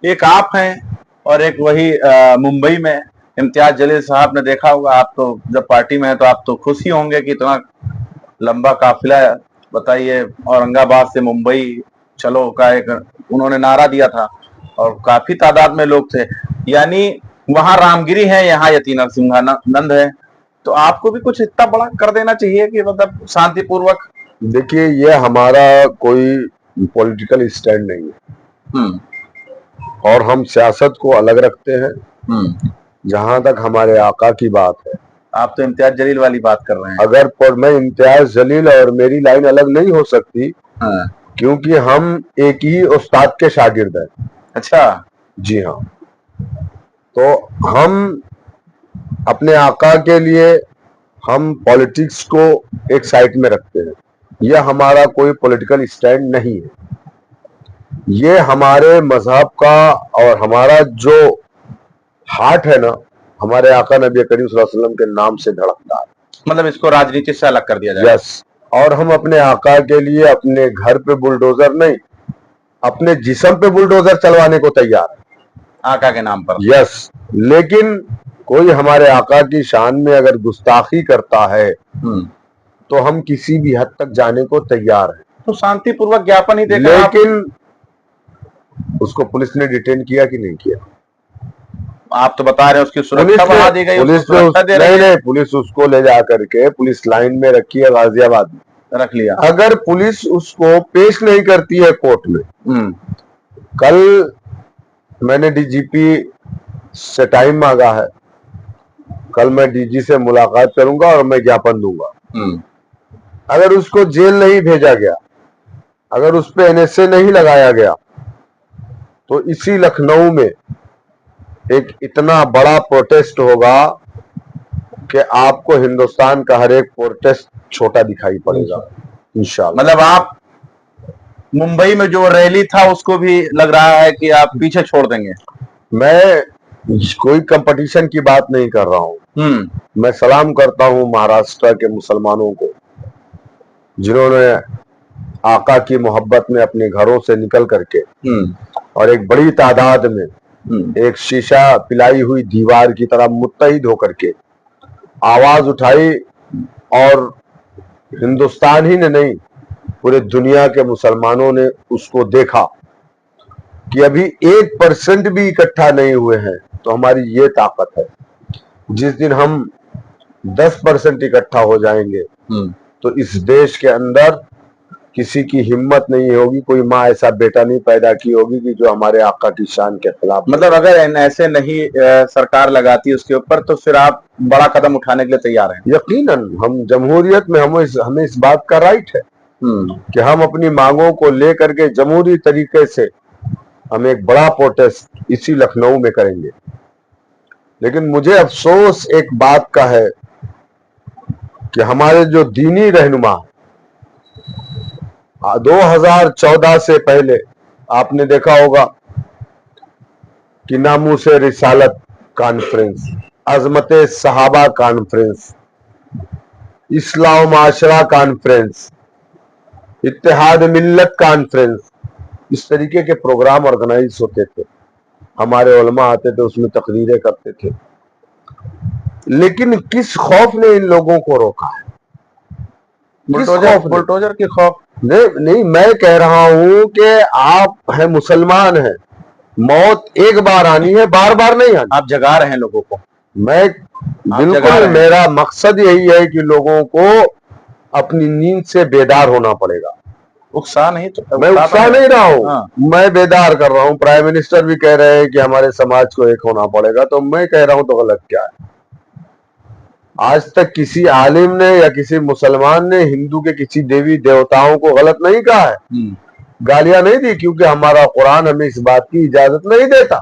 ایک آپ ہیں اور ایک وہی ممبئی میں امتیاز جلیل صاحب نے دیکھا ہوگا، آپ تو جب پارٹی میں ہیں تو آپ تو خوش ہی ہوں گے کہ اتنا لمبا قافلہ بتائیے اورنگ آباد سے ممبئی چلو کا ایک انہوں نے نعرہ دیا تھا اور کافی تعداد میں لوگ تھے. یعنی وہاں رام گری ہے، یہاں یتی نرسمہا نند ہے، تو آپ کو بھی کچھ اتنا بڑا کر دینا چاہیے کہ مطلب شانتی پوروک. دیکھیے یہ ہمارا کوئی پولیٹیکل اسٹینڈ نہیں ہے اور ہم سیاست کو الگ رکھتے ہیں. جہاں تک ہمارے آقا کی بات ہے، آپ تو امتیاز جلیل والی بات کر رہے ہیں. اگر میں امتیاز جلیل اور میری لائن الگ نہیں ہو سکتی کیونکہ ہم ایک ہی استاد کے شاگرد ہیں. اچھا. جی ہاں. تو ہم اپنے آقا کے لیے ہم پالیٹکس کو ایک سائٹ میں رکھتے ہیں. یہ ہمارا کوئی پولیٹیکل اسٹینڈ نہیں ہے. یہ ہمارے مذہب کا اور ہمارا جو ہارٹ ہے نا، ہمارے آقا نبی کریم صلی اللہ علیہ وسلم کے نام سے دھڑکتا ہے. مطلب اس کو راجنیتی سے الگ کر دیا جائے. یس. اور ہم اپنے آقا کے لیے اپنے گھر پہ بلڈوزر نہیں، اپنے جسم پہ بلڈوزر چلوانے کو تیار ہے آقا کے نام پر. یس. لیکن کوئی ہمارے آقا کی شان میں اگر گستاخی کرتا ہے تو ہم کسی بھی حد تک جانے کو تیار ہیں. تو شانتی پوروک جاپن ہی دے کر لیکن اس کو پولیس نے ڈیٹین کیا کہ نہیں کیا؟ آپ تو بتا رہے ہیں اس کی سرکشا بڑھا دی گئی، اس کو سرکشا دے رہی ہے. نہیں، پولیس اس کو لے جا کر کے پولیس لائن میں رکھی ہے غازی آباد میں رکھ لیا. اگر پولیس اس کو پیش نہیں کرتی ہے کورٹ میں، کل میں نے ڈی جی پی سے ٹائم مانگا ہے، کل میں ڈی جی سے ملاقات کروں گا اور میں جاپن دوں گا. اگر اس کو جیل نہیں بھیجا گیا، اگر اس پہ NSA نہیں لگایا گیا، تو اسی لکھنؤ میں ایک اتنا بڑا پروٹیسٹ ہوگا کہ آپ کو ہندوستان کا ہر ایک پروٹیسٹ چھوٹا دکھائی پڑے گا انشاءاللہ. مطلب آپ ممبئی میں جو ریلی تھا اس کو بھی لگ رہا ہے کہ آپ پیچھے چھوڑ دیں گے. میں کوئی کمپٹیشن کی بات نہیں کر رہا ہوں. میں سلام کرتا ہوں مہاراشٹر کے مسلمانوں کو جنہوں نے آقا کی محبت میں اپنے گھروں سے نکل کر کے اور ایک بڑی تعداد میں ایک شیشہ پلائی ہوئی دیوار کی طرح متحد ہو کر کے آواز اٹھائی. اور ہندوستان ہی نے نہیں، پورے دنیا کے مسلمانوں نے اس کو دیکھا کہ ابھی 1% بھی اکٹھا نہیں ہوئے ہیں. تو ہماری یہ طاقت ہے. جس دن ہم 10% اکٹھا ہو جائیں گے تو اس دیش کے اندر کسی کی ہمت نہیں ہوگی، کوئی ماں ایسا بیٹا نہیں پیدا کی ہوگی کہ جو ہمارے آقا کی شان کے خلاف. مطلب اگر ایسے نہیں سرکار لگاتی اس کے اوپر تو پھر آپ بڑا قدم اٹھانے کے لیے تیار ہیں؟ یقیناً. ہم جمہوریت میں ہمیں اس بات کا رائٹ ہے کہ ہم اپنی مانگوں کو لے کر کے جمہوری طریقے سے ہم ایک بڑا پروٹیسٹ اسی لکھنؤ میں کریں گے. لیکن مجھے افسوس ایک بات کا ہے کہ ہمارے جو دینی رہنما 2014 سے پہلے آپ نے دیکھا ہوگا کہ ناموس رسالت کانفرنس، عظمت صحابہ کانفرنس، اصلاح و معاشرہ کانفرنس، اتحاد ملت کانفرنس، اس طریقے کے پروگرام آرگنائز ہوتے تھے. ہمارے علماء آتے تھے، اس میں تقریریں کرتے تھے. لیکن کس خوف نے ان لوگوں کو روکا ہے؟ بلٹوزر کی خوف نہیں. میں کہہ رہا ہوں کہ آپ ہیں مسلمان ہیں، موت ایک بار آنی ہے، بار بار نہیں آنی. آپ جگا رہے ہیں لوگوں کو. میں بالکل، میرا مقصد یہی ہے کہ لوگوں کو اپنی نیند سے بیدار ہونا پڑے گا. میں اکسا نہیں رہا ہوں، میں بیدار کر رہا ہوں. پرائم منسٹر بھی کہہ رہے ہیں کہ ہمارے سماج کو ایک ہونا پڑے گا، تو میں کہہ رہا ہوں تو غلط کیا ہے؟ آج تک کسی عالم نے یا کسی مسلمان نے ہندو کے کسی دیوی دیوتاؤں کو غلط نہیں کہا ہے، گالیاں نہیں دی، کیونکہ ہمارا قرآن ہمیں اس بات کی اجازت نہیں دیتا.